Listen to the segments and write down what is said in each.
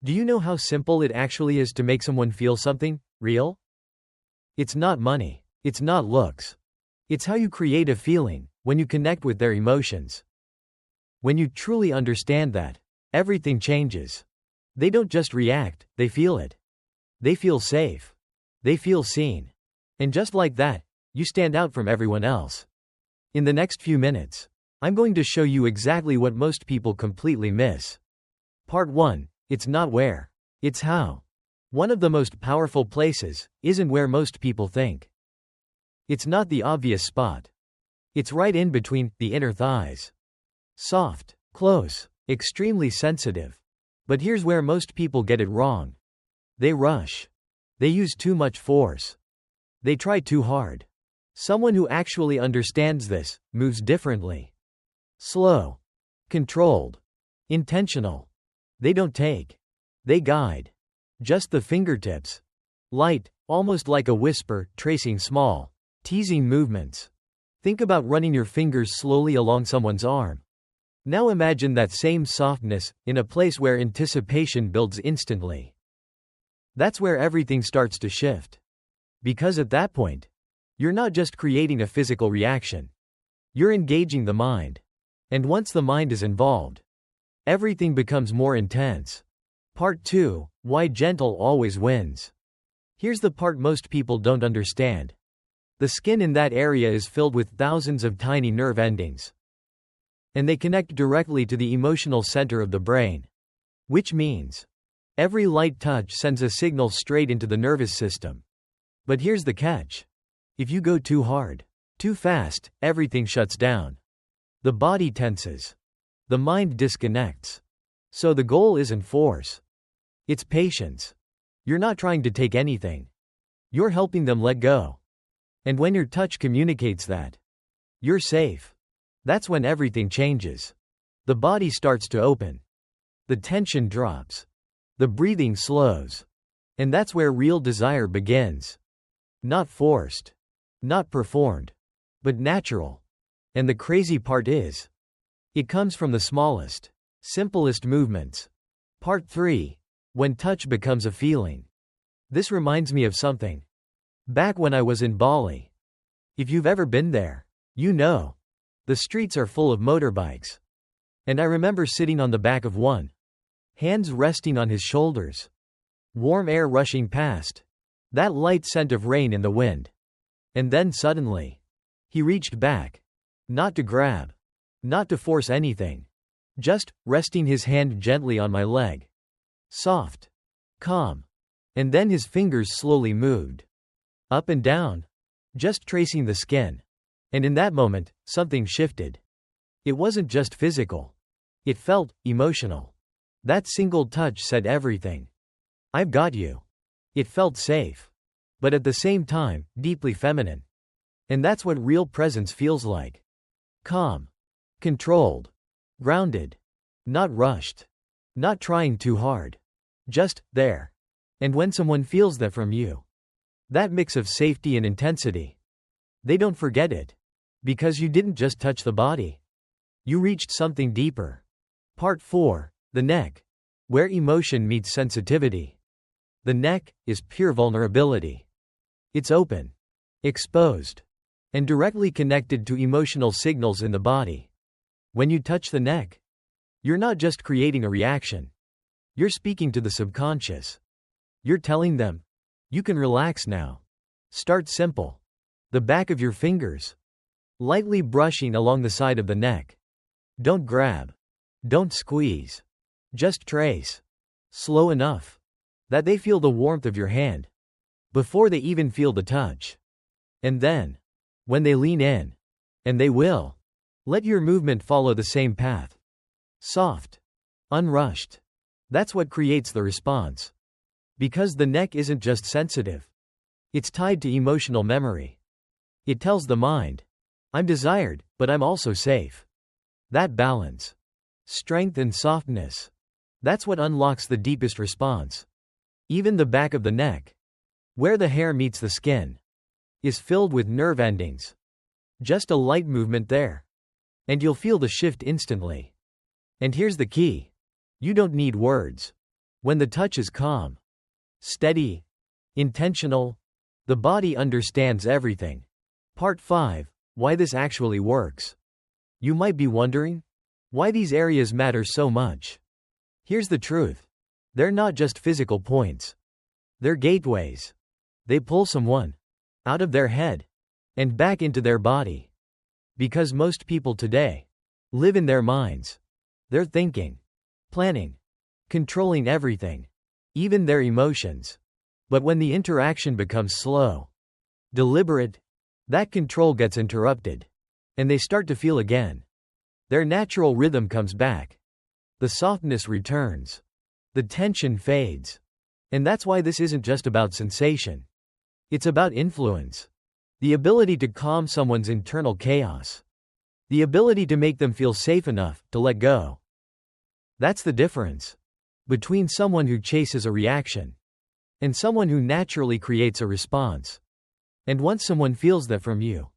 Do you know how simple it actually is to make someone feel something real? It's not money. It's not looks. It's how you create a feeling when you connect with their emotions. When you truly understand that, everything changes. They don't just react, they feel it. They feel safe. They feel seen. And just like that, you stand out from everyone else. In the next few minutes, I'm going to show you exactly what most people completely miss. Part 1. It's not where. It's how. One of the most powerful places isn't where most people think. It's not the obvious spot. It's right in between the inner thighs. Soft, close, extremely sensitive. But here's where most people get it wrong. They rush. They use too much force. They try too hard. Someone who actually understands this moves differently. Slow, controlled, intentional. They don't take. They guide. Just the fingertips. Light, almost like a whisper, tracing small, teasing movements. Think about running your fingers slowly along someone's arm. Now imagine that same softness in a place where anticipation builds instantly. That's where everything starts to shift. Because at that point, you're not just creating a physical reaction. You're engaging the mind. And once the mind is involved, everything becomes more intense. Part 2. Why gentle always wins. Here's the part most people don't understand. The skin in that area is filled with thousands of tiny nerve endings. And they connect directly to the emotional center of the brain. Which means, every light touch sends a signal straight into the nervous system. But here's the catch. If you go too hard, too fast, everything shuts down. The body tenses. The mind disconnects. So the goal isn't force. It's patience. You're not trying to take anything. You're helping them let go. And when your touch communicates that you're safe, that's when everything changes. The body starts to open. The tension drops. The breathing slows. And that's where real desire begins. Not forced. Not performed. But natural. And the crazy part is, it comes from the smallest, simplest movements. Part 3. When touch becomes a feeling. This reminds me of something. Back when I was in Bali. If you've ever been there, you know. The streets are full of motorbikes. And I remember sitting on the back of one. Hands resting on his shoulders. Warm air rushing past. That light scent of rain in the wind. And then suddenly, he reached back. Not to grab. Not to force anything. Just resting his hand gently on my leg. Soft. Calm. And then his fingers slowly moved. Up and down. Just tracing the skin. And in that moment, something shifted. It wasn't just physical. It felt emotional. That single touch said everything. I've got you. It felt safe. But at the same time, deeply feminine. And that's what real presence feels like. Calm. Controlled. Grounded. Not rushed. Not trying too hard. Just there. And when someone feels that from you, that mix of safety and intensity, they don't forget it. Because you didn't just touch the body. You reached something deeper. Part 4. The neck. Where emotion meets sensitivity. The neck is pure vulnerability. It's open. Exposed. And directly connected to emotional signals in the body. When you touch the neck, you're not just creating a reaction. You're speaking to the subconscious. You're telling them, you can relax now. Start simple. The back of your fingers. Lightly brushing along the side of the neck. Don't grab. Don't squeeze. Just trace. Slow enough that they feel the warmth of your hand before they even feel the touch. And then, when they lean in, and they will, let your movement follow the same path. Soft. Unrushed. That's what creates the response. Because the neck isn't just sensitive. It's tied to emotional memory. It tells the mind, I'm desired, but I'm also safe. That balance. Strength and softness. That's what unlocks the deepest response. Even the back of the neck, where the hair meets the skin, is filled with nerve endings. Just a light movement there. And you'll feel the shift instantly. And here's the key. You don't need words. When the touch is calm, steady, intentional, the body understands everything. Part 5. Why this actually works. You might be wondering, why these areas matter so much. Here's the truth. They're not just physical points. They're gateways. They pull someone out of their head and back into their body. Because most people today live in their minds. They're thinking, planning, controlling everything, even their emotions. But when the interaction becomes slow, deliberate, that control gets interrupted, and they start to feel again. Their natural rhythm comes back. The softness returns. The tension fades. And that's why this isn't just about sensation. It's about influence. The ability to calm someone's internal chaos. The ability to make them feel safe enough to let go. That's the difference between someone who chases a reaction and someone who naturally creates a response. And once someone feels that from you,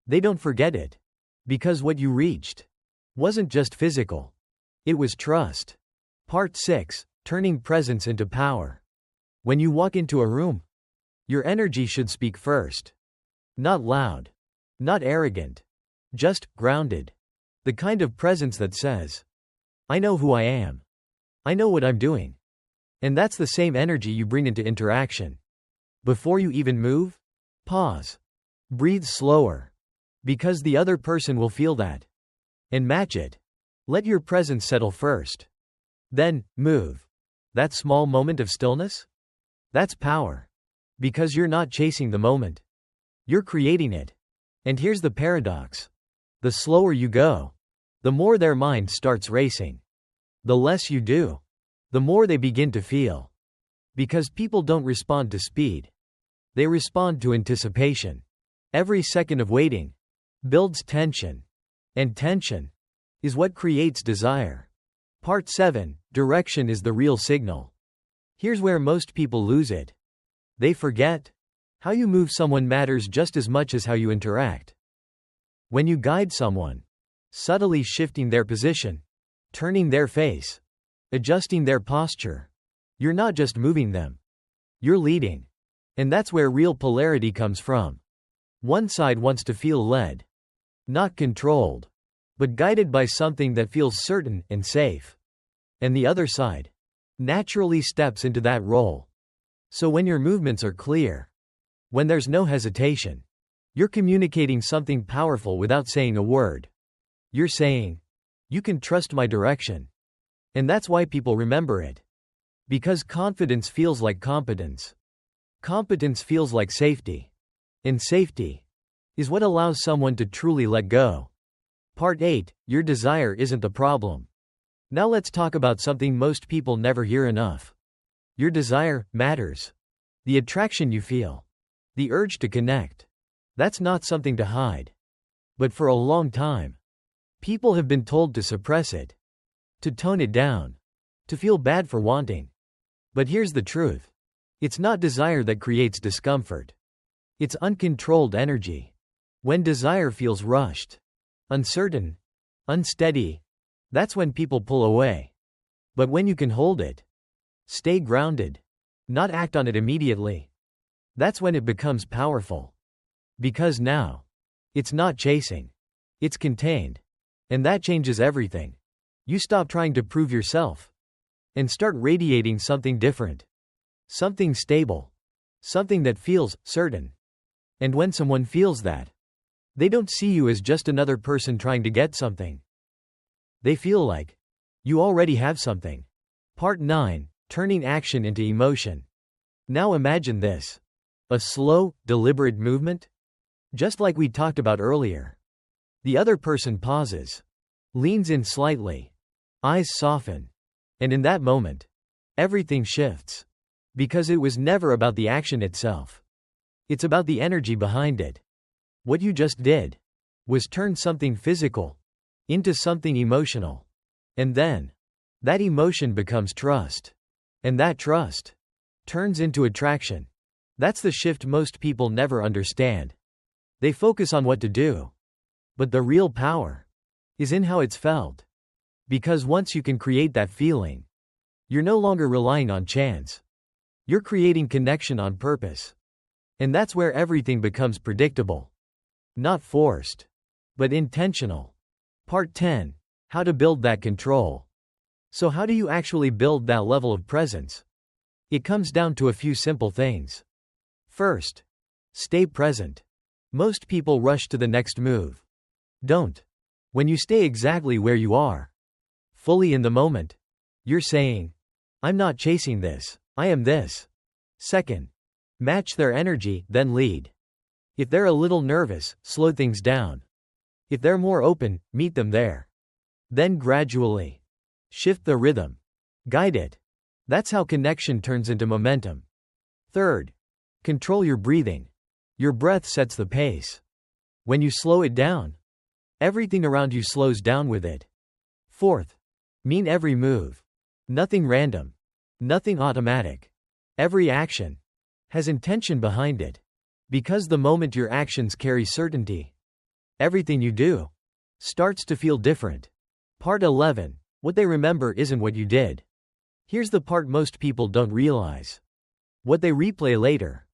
they don't forget it. Because what you reached wasn't just physical. It was trust. Part 6. Turning presence into power. When you walk into a room, your energy should speak first. Not loud. Not arrogant. Just grounded. The kind of presence that says, I know who I am. I know what I'm doing. And that's the same energy you bring into interaction. Before you even move, pause. Breathe slower. Because the other person will feel that. And match it. Let your presence settle first. Then, move. That small moment of stillness? That's power. Because you're not chasing the moment. You're creating it. And here's the paradox. The slower you go, the more their mind starts racing. The less you do, the more they begin to feel. Because people don't respond to speed. They respond to anticipation. Every second of waiting builds tension. And tension is what creates desire. Part 7. Direction is the real signal. Here's where most people lose it. They forget. How you move someone matters just as much as how you interact. When you guide someone, subtly shifting their position, turning their face, adjusting their posture, you're not just moving them. You're leading. And that's where real polarity comes from. One side wants to feel led. Not controlled. But guided by something that feels certain and safe. And the other side naturally steps into that role. So when your movements are clear, when there's no hesitation, you're communicating something powerful without saying a word. You're saying, you can trust my direction. And that's why people remember it. Because confidence feels like competence. Competence feels like safety. And safety is what allows someone to truly let go. Part 8. Your desire isn't the problem. Now let's talk about something most people never hear enough. Your desire matters. The attraction you feel. The urge to connect. That's not something to hide. But for a long time, people have been told to suppress it. To tone it down. To feel bad for wanting. But here's the truth. It's not desire that creates discomfort. It's uncontrolled energy. When desire feels rushed, uncertain, unsteady, that's when people pull away. But when you can hold it, stay grounded, not act on it immediately, that's when it becomes powerful. Because now, it's not chasing. It's contained. And that changes everything. You stop trying to prove yourself. And start radiating something different. Something stable. Something that feels certain. And when someone feels that, they don't see you as just another person trying to get something. They feel like you already have something. Part 9. Turning action into emotion. Now imagine this. A slow, deliberate movement? Just like we talked about earlier. The other person pauses. Leans in slightly. Eyes soften. And in that moment, everything shifts. Because it was never about the action itself. It's about the energy behind it. What you just did was turn something physical into something emotional. And then, that emotion becomes trust. And that trust turns into attraction. That's the shift most people never understand. They focus on what to do. But the real power is in how it's felt. Because once you can create that feeling, You're no longer relying on chance. You're creating connection on purpose. And that's where everything becomes predictable. Not forced, but intentional. Part 10. How to build that control. So how do you actually build that level of presence? It comes down to a few simple things. First, stay present. Most people rush to the next move. Don't. When you stay exactly where you are, fully in the moment, you're saying, I'm not chasing this, I am this. Second, match their energy, then lead. If they're a little nervous, slow things down. If they're more open, meet them there. Then gradually shift the rhythm. Guide it. That's how connection turns into momentum. Third, control your breathing. Your breath sets the pace. When you slow it down, everything around you slows down with it. Fourth, mean every move. Nothing random. Nothing automatic. Every action has intention behind it. Because the moment your actions carry certainty, everything you do starts to feel different. Part 11. What they remember isn't what you did. Here's the part most people don't realize. What they replay later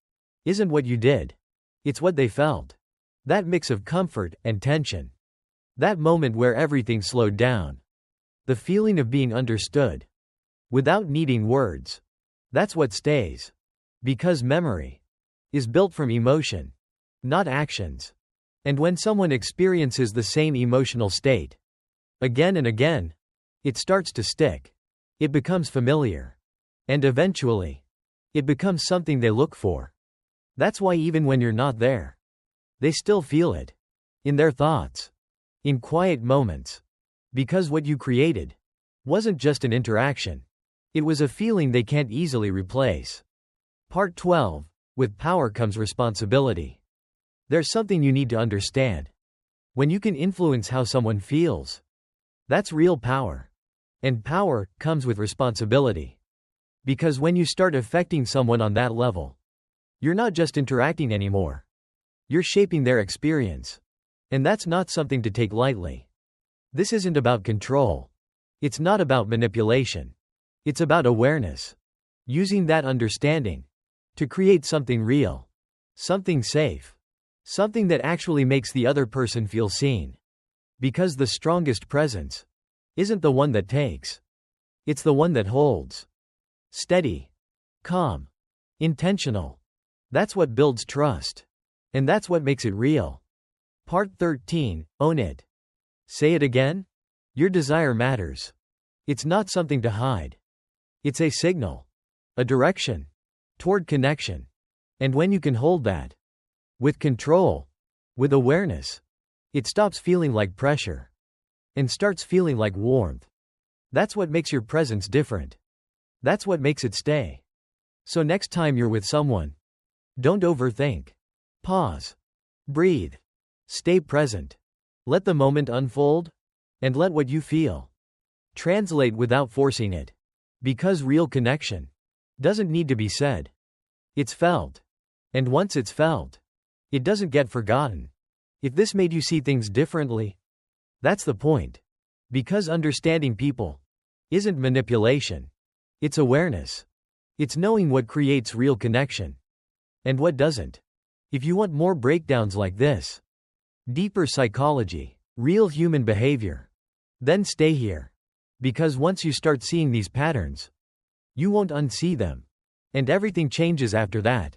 isn't what you did. It's what they felt. That mix of comfort and tension. That moment where everything slowed down. The feeling of being understood. Without needing words. That's what stays. Because memory is built from emotion, not actions. And when someone experiences the same emotional state again and again, it starts to stick. It becomes familiar. And eventually, it becomes something they look for. That's why even when you're not there, they still feel it. In their thoughts. In quiet moments. Because what you created wasn't just an interaction. It was a feeling they can't easily replace. Part 12. With power comes responsibility. There's something you need to understand. When you can influence how someone feels, that's real power. And power comes with responsibility. Because when you start affecting someone on that level, you're not just interacting anymore. You're shaping their experience. And that's not something to take lightly. This isn't about control. It's not about manipulation. It's about awareness. Using that understanding to create something real. Something safe. Something that actually makes the other person feel seen. Because the strongest presence isn't the one that takes. It's the one that holds. Steady. Calm. Intentional. That's what builds trust. And that's what makes it real. Part 13. Own it. Say it again? Your desire matters. It's not something to hide. It's a signal. A direction. Toward connection. And when you can hold that. With control. With awareness. It stops feeling like pressure. And starts feeling like warmth. That's what makes your presence different. That's what makes it stay. So next time you're with someone, don't overthink. Pause. Breathe. Stay present. Let the moment unfold. And let what you feel translate without forcing it. Because real connection doesn't need to be said. It's felt. And once it's felt, it doesn't get forgotten. If this made you see things differently, that's the point. Because understanding people isn't manipulation. It's awareness. It's knowing what creates real connection and what doesn't. If you want more breakdowns like this, deeper psychology, real human behavior, then stay here. Because once you start seeing these patterns, you won't unsee them. And everything changes after that.